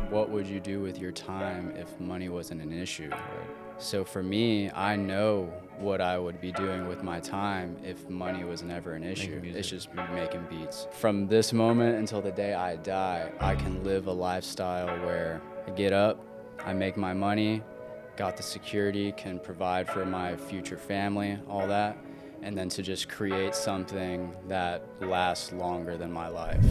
what would you do with your time if money wasn't an issue? So for me, I know what I would be doing with my time if money was never an issue. It's just me making beats. From this moment until the day I die, I can live a lifestyle where I get up, I make my money, got the security, can provide for my future family, all that, and then to just create something that lasts longer than my life.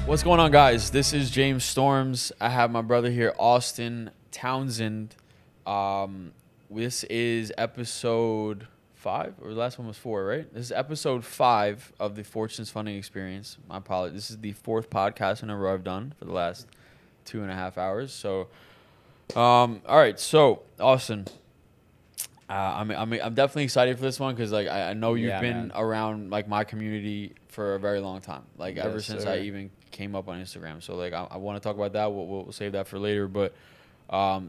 What's going on, guys? This is James Storms. I have my brother here, Austin Townsend. This is episode 5, or the last one was 4, right? This is episode 5 of the Fortunes Funding Experience. My apologies. This is the 4th podcast in a row I've done for the last 2.5 hours. So, all right. So, Austin, I'm definitely excited for this one because like I know you've been around like my community for a very long time, like ever since I even came up on Instagram. So like I want to talk about that. We'll save that for later. But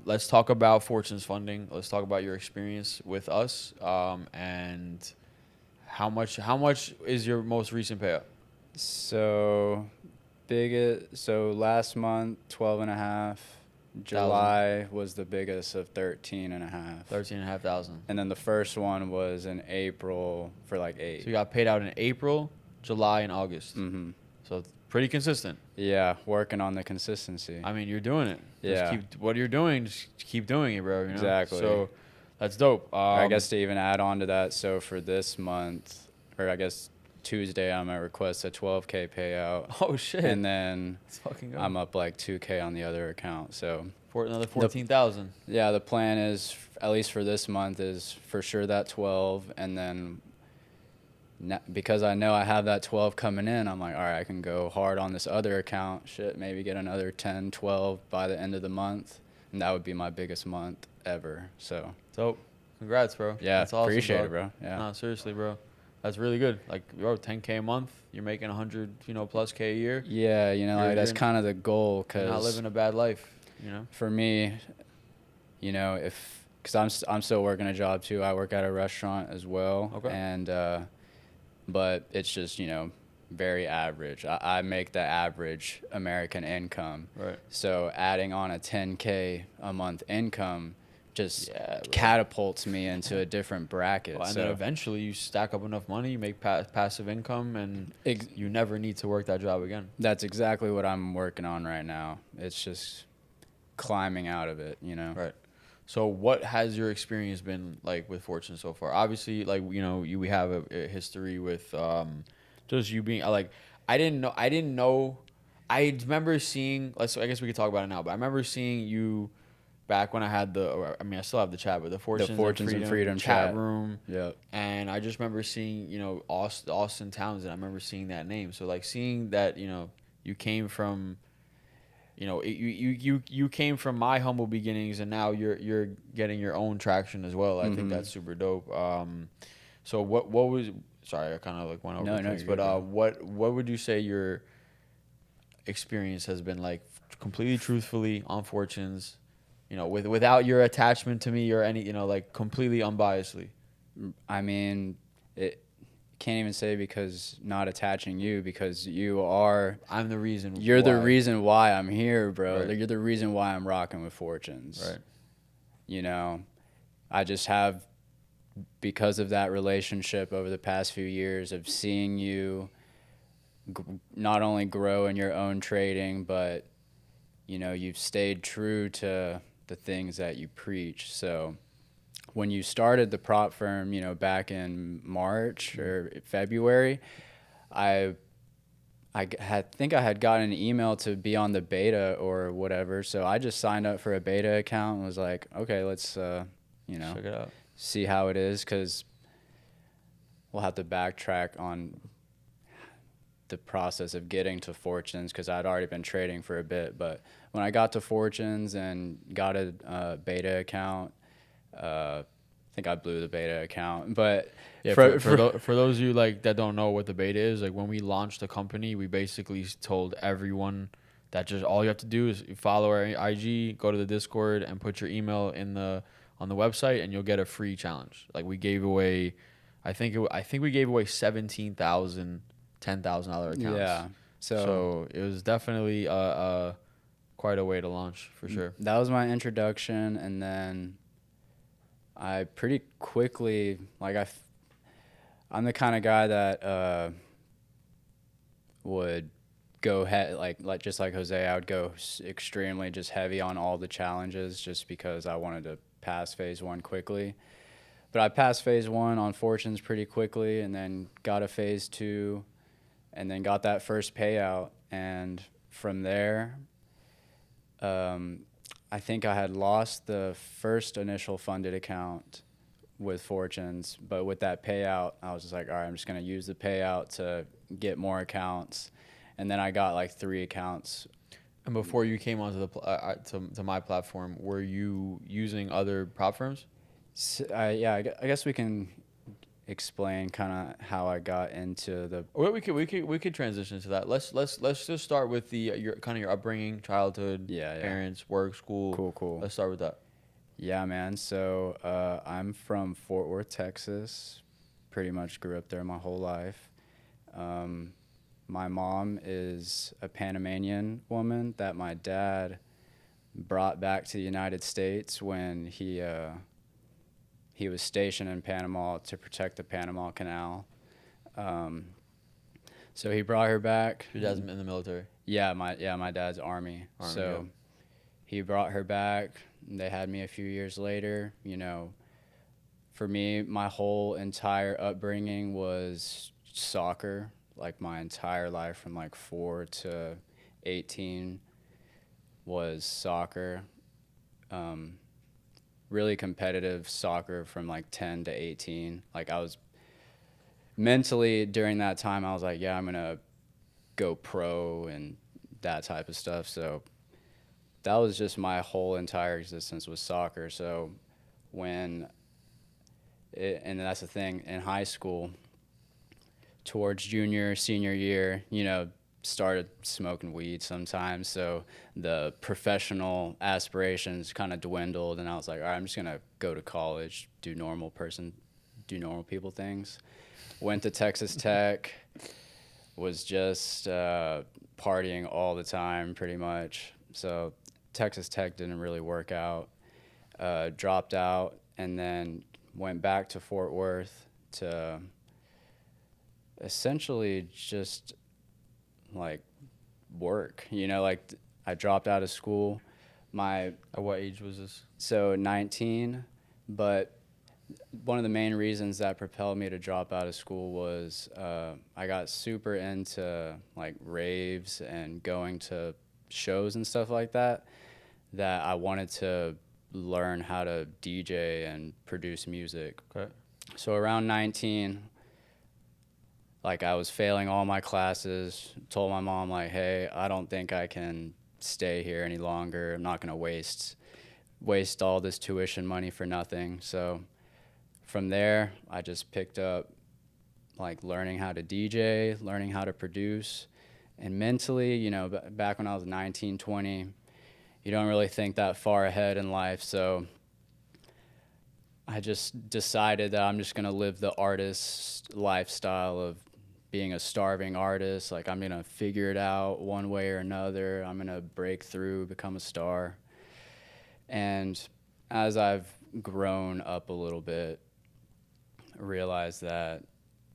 let's talk about Fortunes Funding. Let's talk about your experience with us and how much is your most recent payout? So last month 12.5. July was the biggest of 13.5. 13,500. And then the first one was in April for like 8. So you got paid out in April, July, and August. Mm-hmm. So pretty consistent. Yeah, working on the consistency. I mean, you're doing it. Yeah. Just what you're doing, just keep doing it, bro. You know? Exactly. So that's dope. I guess to even add on to that, so for this month, or I guess Tuesday, I'm going to request a $12K payout. Oh, shit. And then I'm up like $2K on the other account. So for another 14,000. Yeah, the plan is, at least for this month, is for sure that 12. And then because I know I have that 12 coming in, I'm like, all right, I can go hard on this other account. Shit, maybe get another 10, 12 by the end of the month. And that would be my biggest month ever. So dope. Congrats, bro. Yeah, that's awesome, appreciate it, bro. Yeah. No, seriously, bro. That's really good. Like, bro, 10K a month. You're making 100, plus K a year. Yeah, like that's kind of the goal. Cause you're not living a bad life, For me, because I'm still working a job too. I work at a restaurant as well. Okay. And but it's just very average. I make the average American income. Right. So adding on a 10K a month income just catapults me into a different bracket. Well, and then eventually you stack up enough money, you make passive income, and you never need to work that job again. That's exactly what I'm working on right now. It's just climbing out of it, Right. So what has your experience been like with Fortune so far? Obviously, like, we have a history with just you being like, I didn't know. I remember seeing, I guess we could talk about it now, but I remember seeing you back when I had I still have the chat, but the Fortunes and Freedom chat room. Yep. And I just remember seeing, Austin Townsend. I remember seeing that name. So like seeing that, you came from, you came from my humble beginnings, and now you're getting your own traction as well. I think that's super dope. So what was, sorry, I kind of like went over things, but what would you say your experience has been like, completely truthfully, on Fortunes? Without your attachment to me or any, like completely unbiasedly. I mean, it can't even say because not attaching you, because you are. I'm the reason. You're the reason why I'm here, bro. Right. Like, you're the reason why I'm rocking with Fortunes. Right. I just have, because of that relationship over the past few years of seeing you not only grow in your own trading, but, you've stayed true to the things that you preach. So when you started the prop firm, back in March or February, I think I had gotten an email to be on the beta or whatever. So I just signed up for a beta account and was like, okay, let's, check it out. See how it is. 'Cause we'll have to backtrack on the process of getting to Fortunes, because I'd already been trading for a bit. But when I got to Fortunes and got a beta account, I think I blew the beta account. But yeah, for those of you like that don't know what the beta is, like when we launched the company, we basically told everyone that just all you have to do is follow our IG, go to the Discord, and put your email on the website, and you'll get a free challenge. Like we gave away I think we gave away 17,000, $10,000 accounts. Yeah. So it was definitely quite a way to launch for sure. That was my introduction, and then I pretty quickly, like, I'm the kind of guy that would go just like Jose, I would go extremely just heavy on all the challenges just because I wanted to pass phase one quickly. But I passed phase one on fortunes pretty quickly, and then got a phase two, and then got that first payout. And from there, I think I had lost the first initial funded account with fortunes, but with that payout, I was just like, all right, I'm just going to use the payout to get more accounts. And then I got like 3 accounts. And before you came onto to my platform, were you using other prop firms? So, I guess we can explain kind of how I got into the. Well, we could transition to that. Let's just start with your upbringing, childhood, parents, work, school. Cool. Let's start with that. Yeah, man. So I'm from Fort Worth, Texas. Pretty much grew up there my whole life. My mom is a Panamanian woman that my dad brought back to the United States when he was stationed in Panama to protect the Panama Canal. So he brought her back. Your dad's in the military? Yeah, my dad's Army. So he brought her back. They had me a few years later. You know, for me, my whole entire upbringing was soccer. Like my entire life from like 4 to 18 was soccer. Really competitive soccer from like 10 to 18. Like I was mentally during that time, I was like, yeah, I'm going to go pro and that type of stuff. So that was just my whole entire existence was soccer. So and that's the thing, in high school, towards junior, senior year, you know, started smoking weed sometimes. So the professional aspirations kind of dwindled, and I was like, all right, I'm just going to go to college, do normal people things. Went to Texas Tech, was just partying all the time pretty much. So Texas Tech didn't really work out. Dropped out, and then went back to Fort Worth to essentially just like work, you know, like I dropped out of school. At what age was this? So 19, but one of the main reasons that propelled me to drop out of school was I got super into like raves and going to shows and stuff like that I wanted to learn how to DJ and produce music. Okay. So around 19, like I was failing all my classes, told my mom like, hey, I don't think I can stay here any longer. I'm not going to waste all this tuition money for nothing. So from there, I just picked up like learning how to DJ, learning how to produce. And mentally, you know, back when I was 19, 20, you don't really think that far ahead in life. So I just decided that I'm just going to live the artist lifestyle of being a starving artist. Like I'm going to figure it out one way or another. I'm going to break through, become a star. And as I've grown up a little bit, I realized that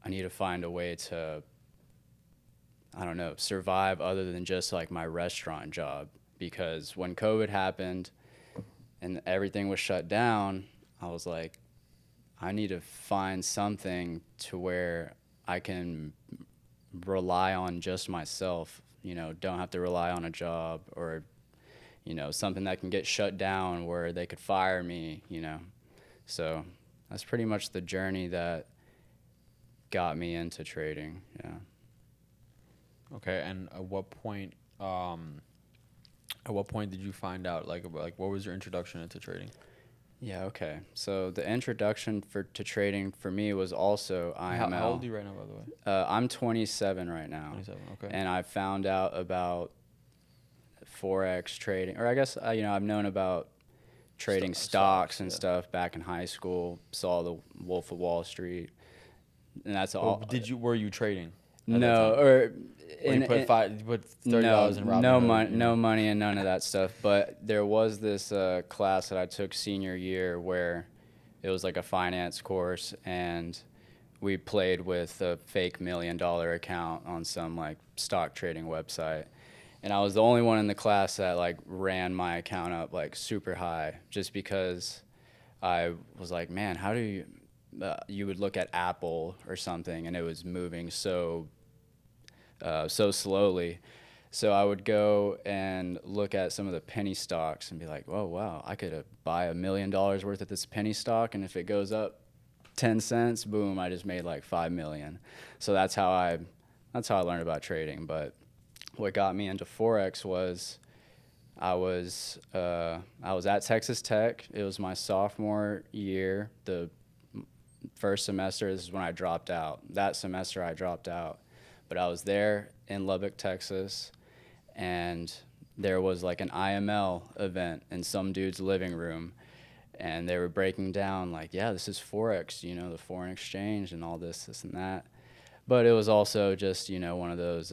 I need to find a way to, I don't know, survive other than just like my restaurant job. Because when COVID happened and everything was shut down, I was like, I need to find something to where I can rely on just myself, you know, don't have to rely on a job or, you know, something that can get shut down where they could fire me, you know. So that's pretty much the journey that got me into trading, yeah. Okay, and at what point did you find out, like what was your introduction into trading? Yeah, okay. So the introduction to trading for me was also IML. How old are you right now, by the way? I'm 27 right now. 27, okay. And I found out about Forex trading, or I guess, you know, I've known about trading stocks and stuff back in high school, saw the Wolf of Wall Street, and that's Well, all. were you trading at that No, time? or Or you put $30 in Robinhood? no money and none of that stuff. But there was this class that I took senior year where it was like a finance course, and we played with a fake $1 million account on some like stock trading website. And I was the only one in the class that like ran my account up like super high, just because I was like, man, how do you would look at Apple or something and it was moving so slowly. So I would go and look at some of the penny stocks and be like, oh, wow, I could buy $1 million worth of this penny stock, and if it goes up 10 cents, boom, I just made like 5 million. So that's how I learned about trading. But what got me into Forex was I was at Texas Tech. It was my sophomore year. The first semester, this is when I dropped out. That semester I dropped out. But I was there in Lubbock, Texas, and there was like an IML event in some dude's living room, and they were breaking down like, yeah, this is Forex, you know, the foreign exchange and all this and that. But it was also just, you know, one of those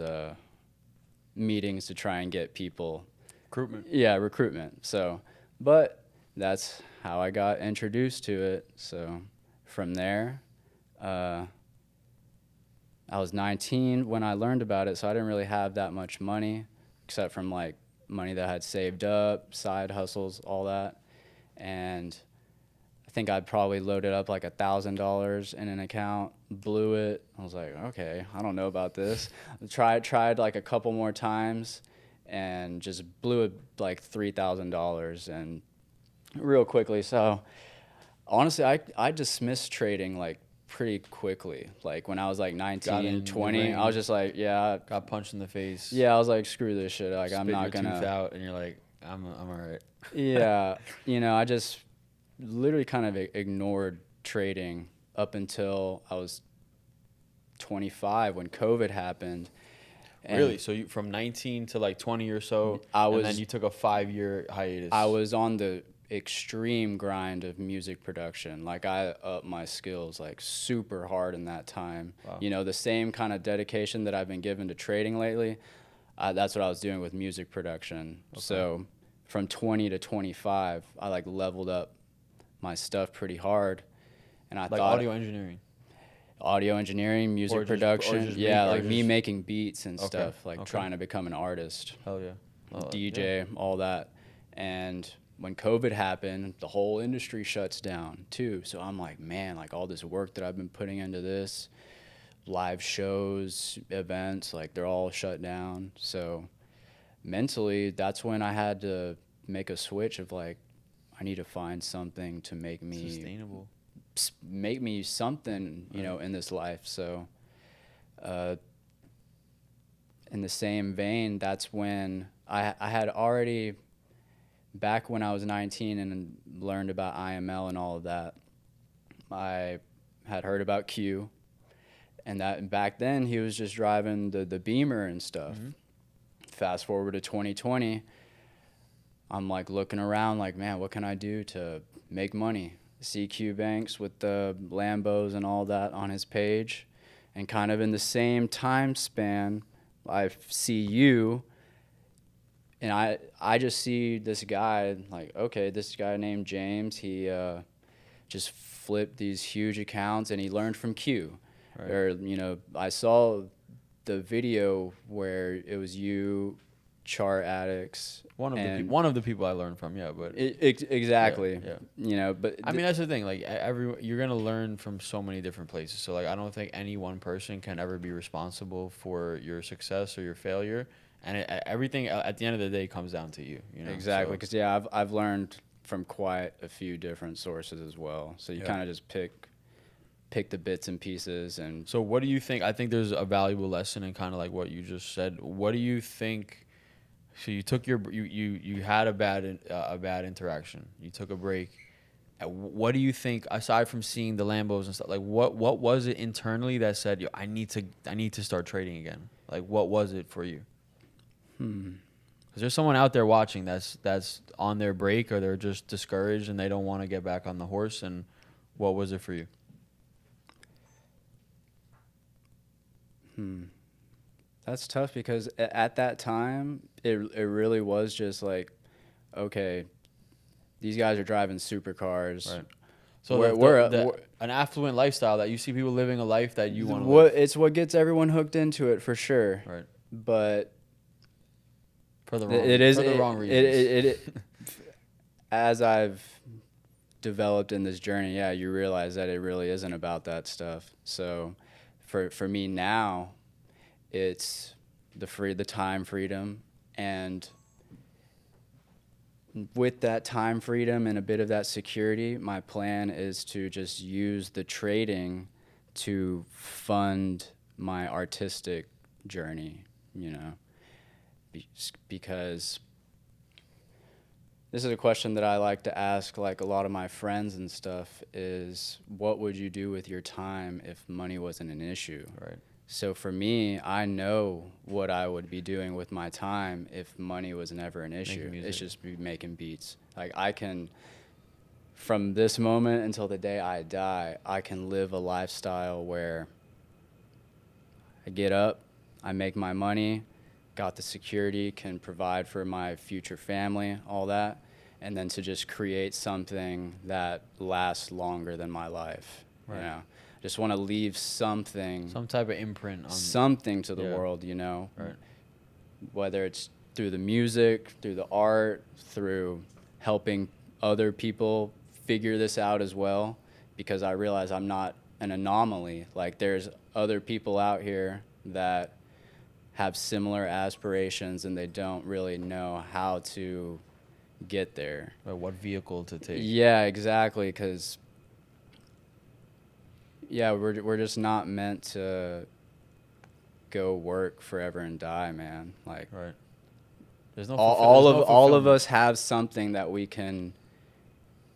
meetings to try and get people. Recruitment. Yeah, recruitment. So, but that's how I got introduced to it. So from there, I was 19 when I learned about it, so I didn't really have that much money, except from like money that I had saved up, side hustles, all that. And I think I probably loaded up like $1,000 in an account, blew it. I was like, okay, I don't know about this. Tried like a couple more times, and just blew it like $3,000 and real quickly. So honestly, I dismissed trading like pretty quickly. Like when I was like 19, 20, I was just like, yeah. Got punched in the face. Yeah, I was like, screw this shit. Like, I'm not gonna. gonna. Tooth out, and you're like, I'm all right. Yeah, you know, I just literally kind of ignored trading up until I was 25 when COVID happened. And really? So you from 19 to like 20 or so, and then you took a 5-year hiatus. I was on the extreme grind of music production. Like I upped my skills like super hard in that time. Wow. You know, the same kind of dedication that I've been given to trading lately, that's what I was doing with music production. Okay. So from 20 to 25, I like leveled up my stuff pretty hard. And I like thought audio engineering, music production. Me making beats and stuff, like trying to become an artist. Hell yeah. DJ, all that. And when COVID happened, the whole industry shuts down too. So I'm like, man, like all this work that I've been putting into this, live shows, events, like they're all shut down. So mentally, that's when I had to make a switch of like, I need to find something to make me sustainable, make me something, you know, in this life. So in the same vein, that's when I had already, back when I was 19 and learned about IML and all of that, I had heard about Q, and that back then he was just driving the Beamer and stuff. Mm-hmm. Fast forward to 2020, I'm like looking around like, man, what can I do to make money? See Q Banks with the Lambos and all that on his page, and kind of in the same time span, I see you. And I just see this guy, like, okay, this guy named James, he just flipped these huge accounts, and he learned from Q. Right. Or, you know, I saw the video where it was you, Chart Addicts. One of the people I learned from, yeah. But exactly. Yeah. You know, but I mean, that's the thing. Like, you're going to learn from so many different places. So, like, I don't think any one person can ever be responsible for your success or your failure. And everything at the end of the day comes down to you. You know? Exactly, because I've learned from quite a few different sources as well. So you kind of just pick the bits and pieces. And so, what do you think? I think there's a valuable lesson in kind of like what you just said. What do you think? So you took you had a bad interaction. You took a break. What do you think, aside from seeing the Lambos and stuff? Like, what was it internally that said, yo, I need to start trading again? Like, what was it for you? Because there's someone out there watching that's on their break, or they're just discouraged and they don't want to get back on the horse. And what was it for you? That's tough because at that time, it really was just like, okay, these guys are driving supercars. Right. So We're an affluent lifestyle that you see people living a life that you want to live. It's what gets everyone hooked into it for sure. Right. But For the wrong reasons. As I've developed in this journey, yeah, you realize that it really isn't about that stuff. So for me now, it's the time freedom, and with that time freedom and a bit of that security, my plan is to just use the trading to fund my artistic journey, because this is a question that I like to ask, like a lot of my friends and stuff, is what would you do with your time if money wasn't an issue? Right. So for me, I know what I would be doing with my time if money was never an issue. It's just be making beats. Like I can, from this moment until the day I die, I can live a lifestyle where I get up, I make my money, got the security, can provide for my future family, all that, and then to just create something that lasts longer than my life. Right. Just want to leave something, some type of imprint on something to the world, Right. Whether it's through the music, through the art, through helping other people figure this out as well, because I realize I'm not an anomaly. Like there's other people out here that have similar aspirations and they don't really know how to get there. Or what vehicle to take. Yeah, exactly, because we're just not meant to go work forever and die, man. Like, right. There's no all of us have something that we can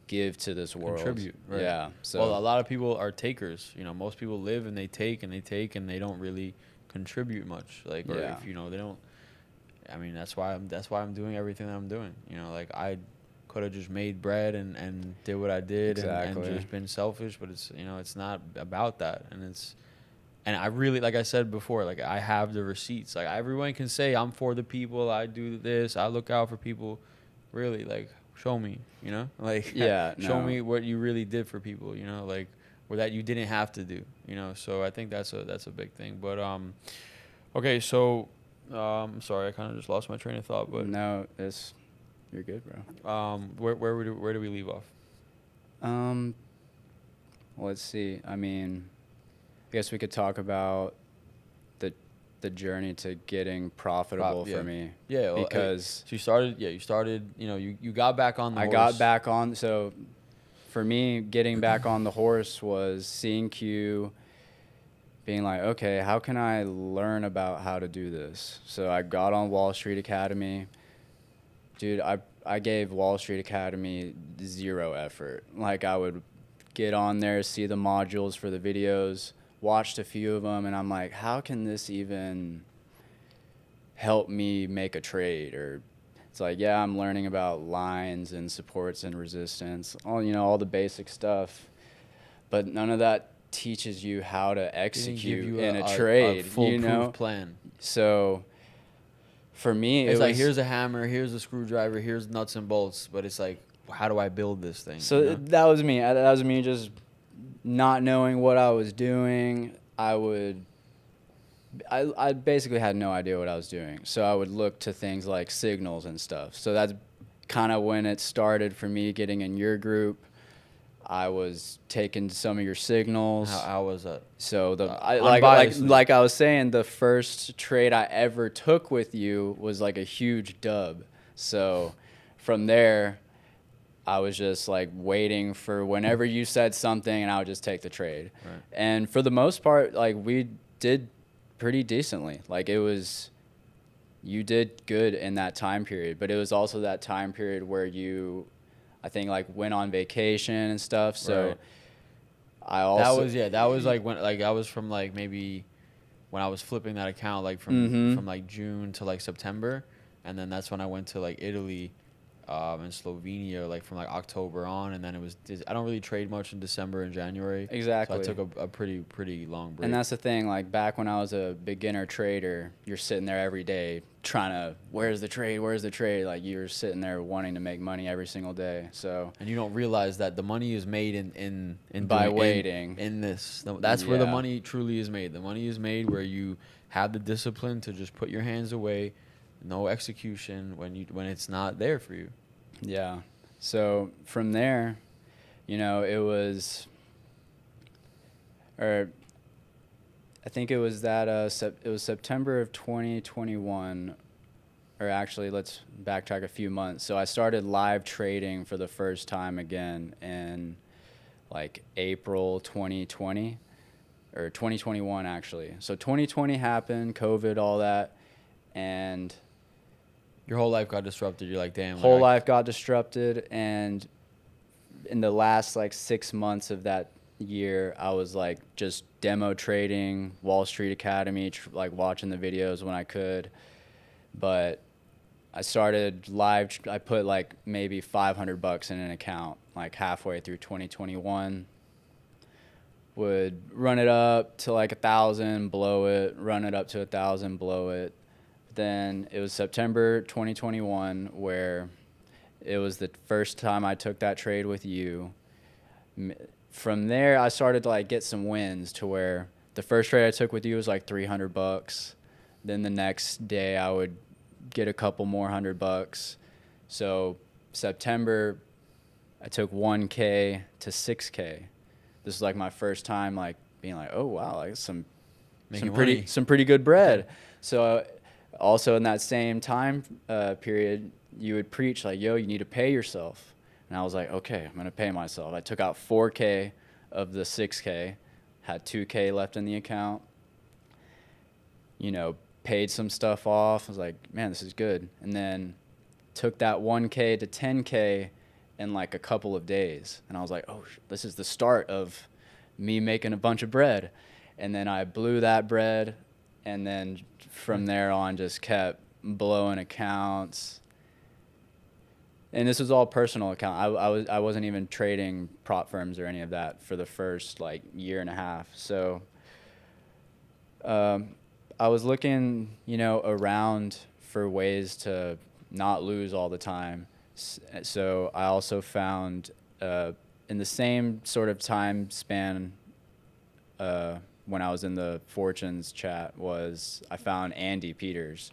give to this world. Contribute. Right. Yeah. So a lot of people are takers. Most people live and they take and they take and they don't really contribute much. Like, or if they don't. I mean, that's why I'm doing everything that I'm doing. Like I could have just made bread and did what I did and just been selfish, but it's not about that. And I really, like I said before, like I have the receipts. Like everyone can say I'm for the people, I do this, I look out for people. Really, like show me, like show me what you really did for people, like or that you didn't have to do, So I think that's a big thing. But okay, so I'm sorry, I kind of just lost my train of thought. But no, you're good, bro. Where do we leave off? Let's see. I mean, I guess we could talk about the journey to getting profitable for me. Yeah, well, because so you started. You got back on the horse. I got back on. So for me, getting back on the horse was seeing Q, being like, okay, how can I learn about how to do this? So I got on Wall Street Academy. Dude, I gave Wall Street Academy 0 effort. Like I would get on there, see the modules for the videos, watched a few of them, and I'm like, how can this even help me make a trade? Or it's like, yeah, I'm learning about lines and supports and resistance, all the basic stuff, but none of that teaches you how to execute in a trade, a foolproof plan. So for me, it's like, here's a hammer, here's a screwdriver, here's nuts and bolts, but it's like, how do I build this thing? So that was me. That was me just not knowing what I was doing. I basically had no idea what I was doing. So I would look to things like signals and stuff. So that's kind of when it started for me getting in your group. I was taking some of your signals. How was that? So like I was saying, the first trade I ever took with you was like a huge dub. So from there, I was just like waiting for whenever you said something, and I would just take the trade. Right. And for the most part, like we did pretty decently. Like you did good in that time period, but it was also that time period where I think like went on vacation and stuff. So right. I also that was like when I was from like maybe when I was flipping that account like from like June to like September, and then that's when I went to like Italy. in Slovenia, like from like October on, and then I don't really trade much in December and January. Exactly. So I took a pretty long break. And that's the thing, like back when I was a beginner trader, you're sitting there every day trying to, where's the trade? Like you're sitting there wanting to make money every single day. So and you don't realize that the money is made in by waiting in this. That's where the money truly is made. The money is made where you have the discipline to just put your hands away, no execution when it's not there for you. Yeah. So from there, it was, or I think it was that it was September of 2021, or actually let's backtrack a few months. So I started live trading for the first time again in like April 2020 or 2021 actually. So 2020 happened, COVID, all that, and your whole life got disrupted. You're like, damn. Whole life got disrupted, and in the last like 6 months of that year, I was like just demo trading, Wall Street Academy, like watching the videos when I could. But I started live. I put like maybe $500 in an account like halfway through 2021. Would run it up to like 1,000, blow it, run it up to 1,000, blow it. Then it was September 2021 where it was the first time I took that trade with you. From there, I started to like get some wins to where the first trade I took with you was like $300. Then the next day I would get a couple more $100. So September, I took 1K to 6K. This is like my first time like being like, oh wow, like some pretty good bread. So also in that same time period, you would preach like, yo, you need to pay yourself. And I was like, okay, I'm going to pay myself. I took out 4K of the 6K, had 2K left in the account, paid some stuff off. I was like, man, this is good. And then took that 1K to 10K in like a couple of days. And I was like, oh, this is the start of me making a bunch of bread. And then I blew that bread. And then from there on just kept blowing accounts. And this was all personal account. I wasn't even trading prop firms or any of that for the first like year and a half. So I was looking, around for ways to not lose all the time. So I also found in the same sort of time span when I was in the Fortunes chat I found Andy Peters.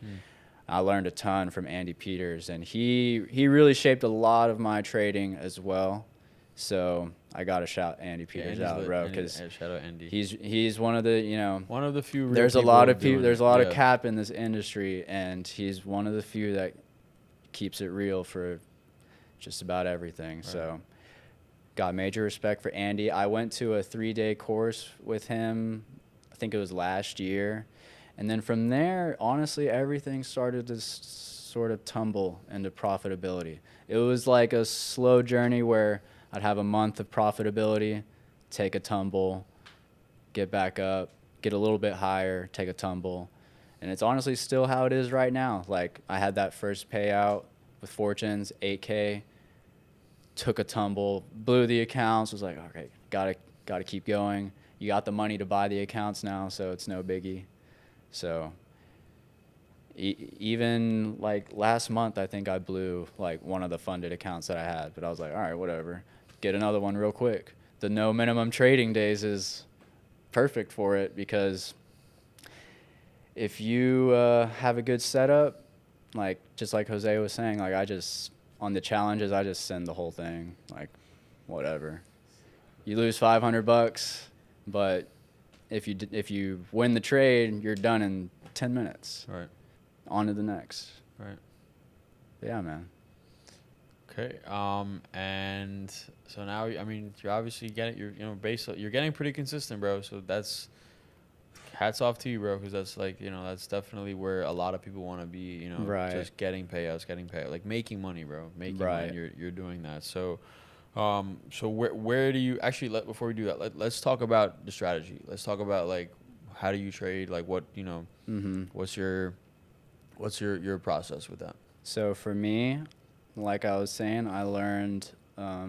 I learned a ton from Andy Peters, and he really shaped a lot of my trading as well. So I got to shout Andy Peters out, bro, because shout out Andy. He's one of the one of the few. Real there's a lot of people. There's a lot of cap in this industry, and he's one of the few that keeps it real for just about everything. Right. So got major respect for Andy. I went to a 3-day course with him. I think it was last year. And then from there, honestly, everything started to sort of tumble into profitability. It was like a slow journey where I'd have a month of profitability, take a tumble, get back up, get a little bit higher, take a tumble. And it's honestly still how it is right now. Like I had that first payout with Fortunes, 8K, took a tumble, blew the accounts, was like, okay, gotta keep going. You got the money to buy the accounts now, so it's no biggie. So even like last month, I think I blew like one of the funded accounts that I had, but I was like, all right, whatever, get another one real quick. The no minimum trading days is perfect for it because if you have a good setup, like just like Jose was saying, like on the challenges, I just send the whole thing, like whatever. You lose $500, but if you win the trade, you're done in 10 minutes. Right. On to the next. Right. Yeah, man. Okay. And so now, I mean, you're obviously you're getting pretty consistent, bro. So that's hats off to you, bro, because that's like, that's definitely where a lot of people want to be, right. Just getting payouts, like making money, bro, making right. money. You're doing that. So, so where do you actually before we do that, let's talk about the strategy. Let's talk about like, how do you trade? Like what, mm-hmm. what's your process with that? So for me, like I was saying, I learned a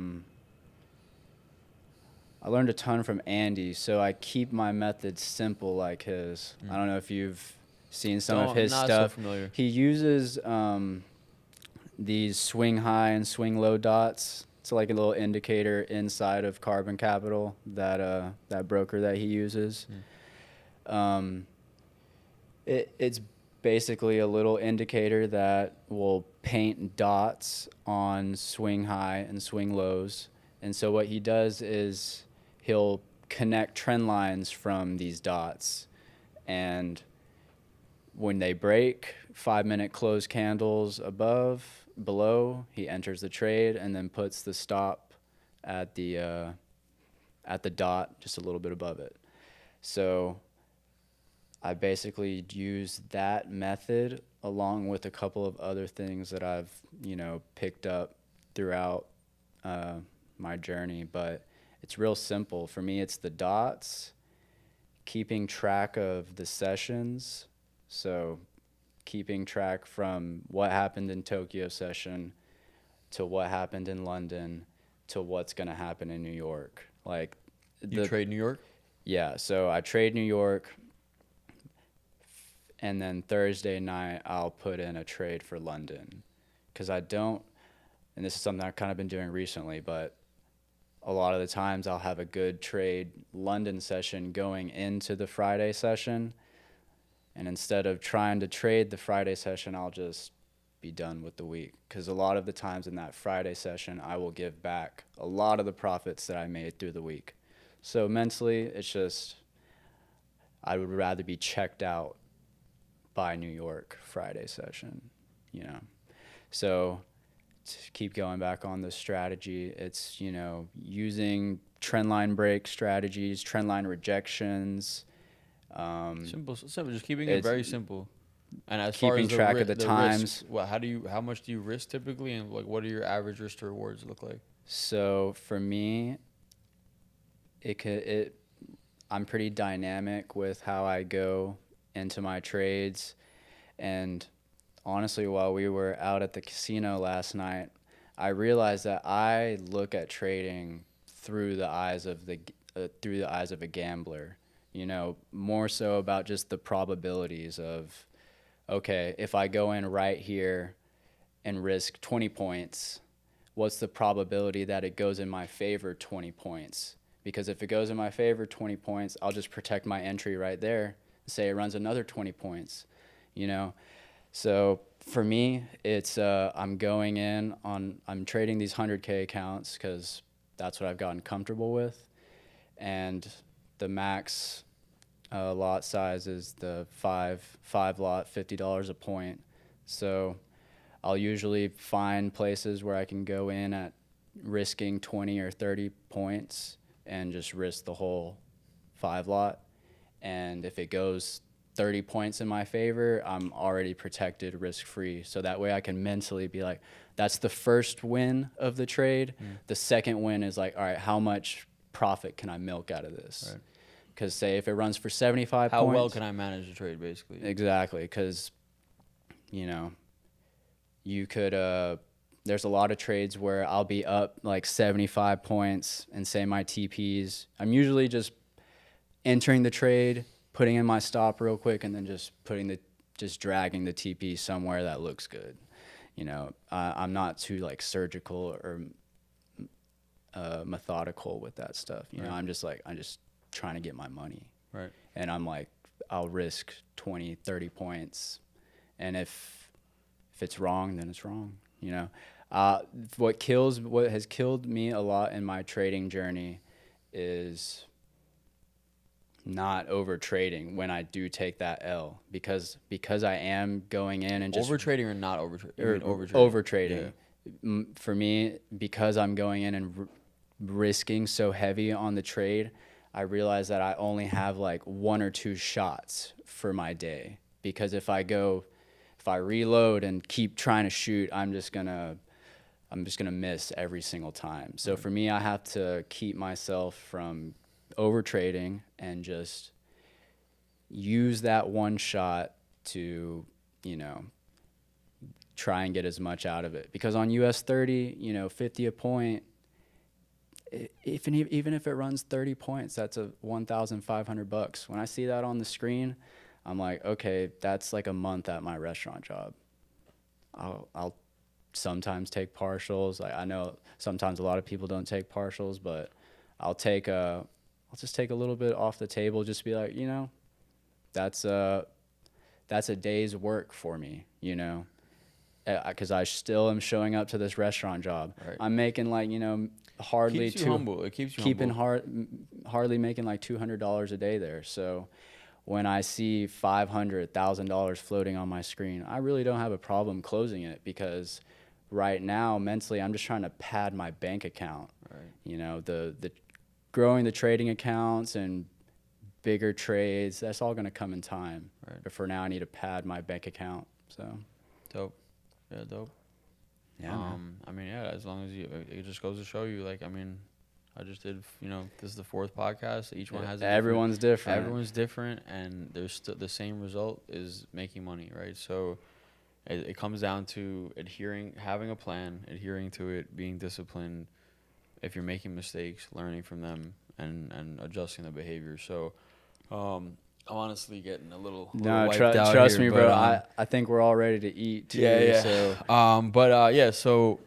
ton from Andy, so I keep my methods simple like his. I don't know if you've seen some of his Not stuff. so familiar. He uses these swing high and swing low dots. It's like a little indicator inside of Carbon Capital, that broker that he uses. It's basically a little indicator that will paint dots on swing high and swing lows. And so what he does is he'll connect trend lines from these dots. And when they break, 5-minute close candles below, he enters the trade and then puts the stop at the dot just a little bit above it. So I basically use that method along with a couple of other things that I've, picked up throughout my journey. But it's real simple. For me, it's the dots, keeping track of the sessions. So keeping track from what happened in Tokyo session to what happened in London to what's going to happen in New York. Like you trade New York? Yeah, so I trade New York, and then Thursday night I'll put in a trade for London, because I don't, and this is something I've kind of been doing recently, but a lot of the times I'll have a good trade London session going into the Friday session, and instead of trying to trade the Friday session, I'll just be done with the week, because a lot of the times in that Friday session I will give back a lot of the profits that I made through the week. So mentally, it's just, I would rather be checked out by New York Friday session, So to keep going back on the strategy, it's, using trendline break strategies, trendline rejections. Simple. Just keeping it very simple. And as keeping far as track of the times. Risk, how much do you risk typically, and like what do your average risk to rewards look like? So for me, I'm pretty dynamic with how I go into my trades. And honestly, while we were out at the casino last night, I realized that I look at trading through the eyes of a gambler, more so about just the probabilities of, okay, if I go in right here and risk 20 points, what's the probability that it goes in my favor 20 points? Because if it goes in my favor 20 points, I'll just protect my entry right there and say it runs another 20 points, So for me, it's I'm trading these 100K accounts because that's what I've gotten comfortable with. And the max lot size is the five lot, $50 a point. So I'll usually find places where I can go in at risking 20 or 30 points and just risk the whole 5 lot. And if it goes 30 points in my favor, I'm already protected, risk-free. So that way I can mentally be like, that's the first win of the trade. The second win is like, all right, how much profit can I milk out of this? Right. Because say if it runs for 75 how points. well can I manage the trade, basically? Exactly, because, you could, there's a lot of trades where I'll be up like 75 points and say my TPs. I'm usually just entering the trade, putting in my stop real quick, and then just dragging the TP somewhere that looks good. I'm not too like surgical or methodical with that stuff. Right. I'm just trying to get my money. Right. And I'm like, I'll risk 20, 30 points. And if it's wrong, then it's wrong. What has killed me a lot in my trading journey is not over trading when I do take that L, because I am going in and just over trading or not over trading. Over trading. Yeah. For me, because I'm going in and risking so heavy on the trade, I realize that I only have like 1 or 2 shots for my day, because if I reload and keep trying to shoot, I'm just gonna miss every single time. So for me, I have to keep myself from over trading and just use that one shot to, try and get as much out of it. Because on US 30, 50 a point, even if it runs 30 points, that's a $1,500. When I see that on the screen, I'm like, okay, that's like a month at my restaurant job. I'll sometimes take partials. I know sometimes a lot of people don't take partials, but I'll just take a little bit off the table, just be like, that's a day's work for me, because I still am showing up to this restaurant job. Right. I'm making like, hardly keeps you humble. It keeps you keeping humble. hardly making like $200 a day there. So when I see $500,000 floating on my screen, I really don't have a problem closing it, because right now mentally I'm just trying to pad my bank account. Right. The growing the trading accounts and bigger trades, that's all going to come in time. Right. But for now, I need to pad my bank account. So dope. Yeah, dope. Yeah. I mean, yeah, as long as it just goes to show you, like, I mean, I just did, this is the 4th podcast. Each one has everyone's different. Everyone's different, and there's still the same result is making money, right? So it comes down to having a plan, adhering to it, being disciplined. If you're making mistakes, learning from them and adjusting the behavior. So I'm honestly getting a little wiped out trust here, me, bro. I think we're all ready to eat too. Yeah. So. So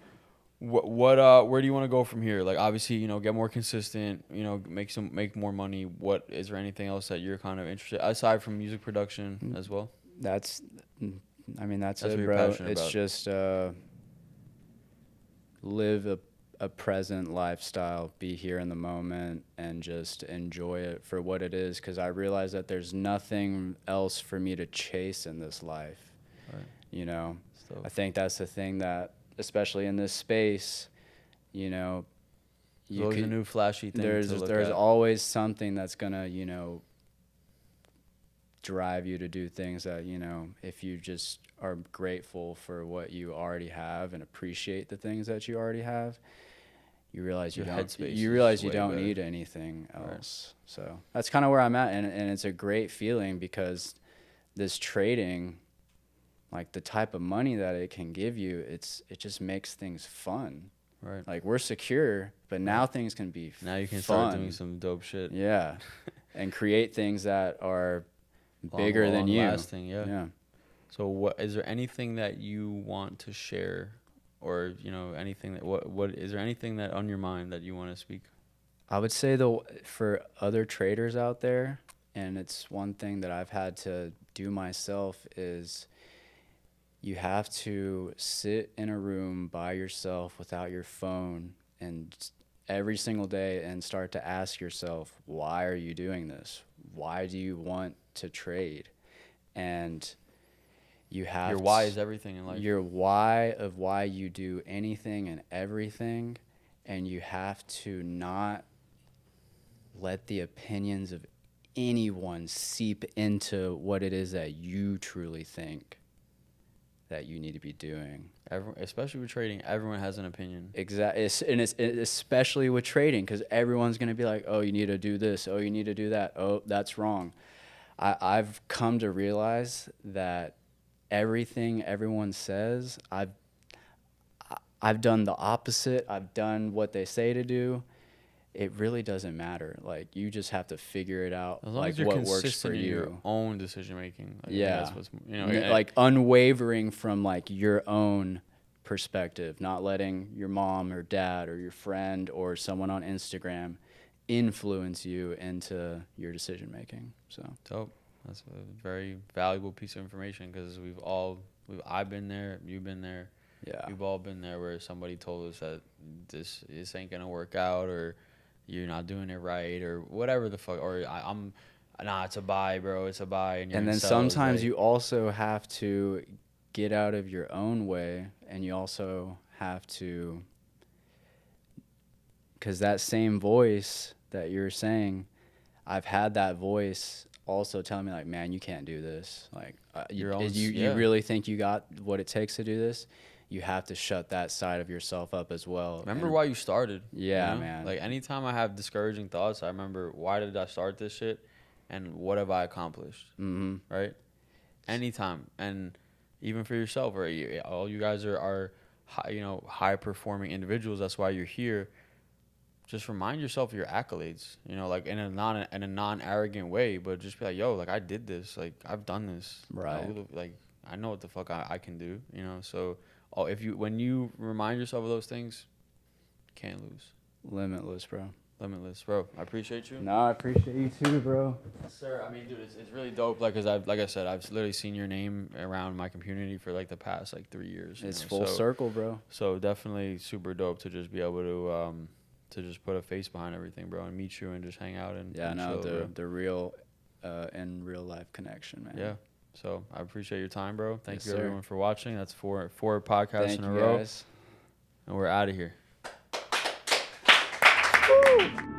what where do you want to go from here? Like, obviously, get more consistent, make more money. What is there anything else that you're kind of interested aside from music production as well? That's it, what you're bro. passionate It's about. just live a present lifestyle, be here in the moment, and just enjoy it for what it is, because I realize that there's nothing else for me to chase in this life. Right. I think that's the thing that, especially in this space, there's always a new flashy thing there's to look there's at. always something that's gonna drive you to do things that, if you just are grateful for what you already have and appreciate the things that you already have, you realize you don't need anything else. Right. So that's kind of where I'm at, and it's a great feeling, because this trading, like the type of money that it can give you, it just makes things fun. Right. Like, we're secure, but now things can be now you can fun. start doing some dope shit. Yeah. And create things that are bigger than you. Lasting, yeah. So is there anything that you want to share, or anything that what is there anything that on your mind that you want to speak? I would say for other traders out there, and it's one thing that I've had to do myself, is you have to sit in a room by yourself without your phone and every single day and start to ask yourself, why are you doing this? Why do you want to trade? And you have your why is everything in life. Your why of why you do anything and everything, and you have to not let the opinions of anyone seep into what it is that you truly think that you need to be doing. Especially with trading, everyone has an opinion. Exactly, and it's especially with trading, because everyone's gonna be like, "Oh, you need to do this. Oh, you need to do that. Oh, that's wrong." I've come to realize that everything everyone says, I've done the opposite. I've done what they say to do. It really doesn't matter. Like, you just have to figure it out, as long like as you're what consistent works for in you. your own decision making. Like, Yeah, that's what's, like unwavering from like your own perspective, not letting your mom or dad or your friend or someone on Instagram influence you into your decision making. So dope. That's a very valuable piece of information, because I've been there, you've been there. Yeah, we've all been there where somebody told us that this ain't gonna work out, or you're not doing it right, or whatever the fuck, or it's a buy, bro, it's a buy. And then sometimes you also have to get out of your own way, and you also have to, because that same voice that you're saying, I've had that voice also telling me, like, man, you can't do this. Like, you really think you got what it takes to do this? You have to shut that side of yourself up as well. Remember why you started. Yeah, man. Like, anytime I have discouraging thoughts, I remember, why did I start this shit, and what have I accomplished? Mm-hmm. Right? Anytime. And even for yourself, right? All you guys are high, high performing individuals. That's why you're here. Just remind yourself of your accolades, like in a non arrogant way, but just be like, yo, like I did this, like I've done this, Right. like I know what the fuck I can do, So, when you remind yourself of those things, can't lose. Limitless, bro. Limitless, bro. I appreciate you. No, I appreciate you too, bro. Sir, I mean, dude, it's really dope. Like, like I said, I've literally seen your name around my community for like the past 3 years. It's full circle, bro. So definitely super dope to just be able to just put a face behind everything, bro, and meet you and just hang out and chill, the real in real life connection, man. Yeah. So I appreciate your time, bro. Thank you sir. Everyone for watching. That's four podcasts Thank in you a row, guys. and we're out of here. Woo!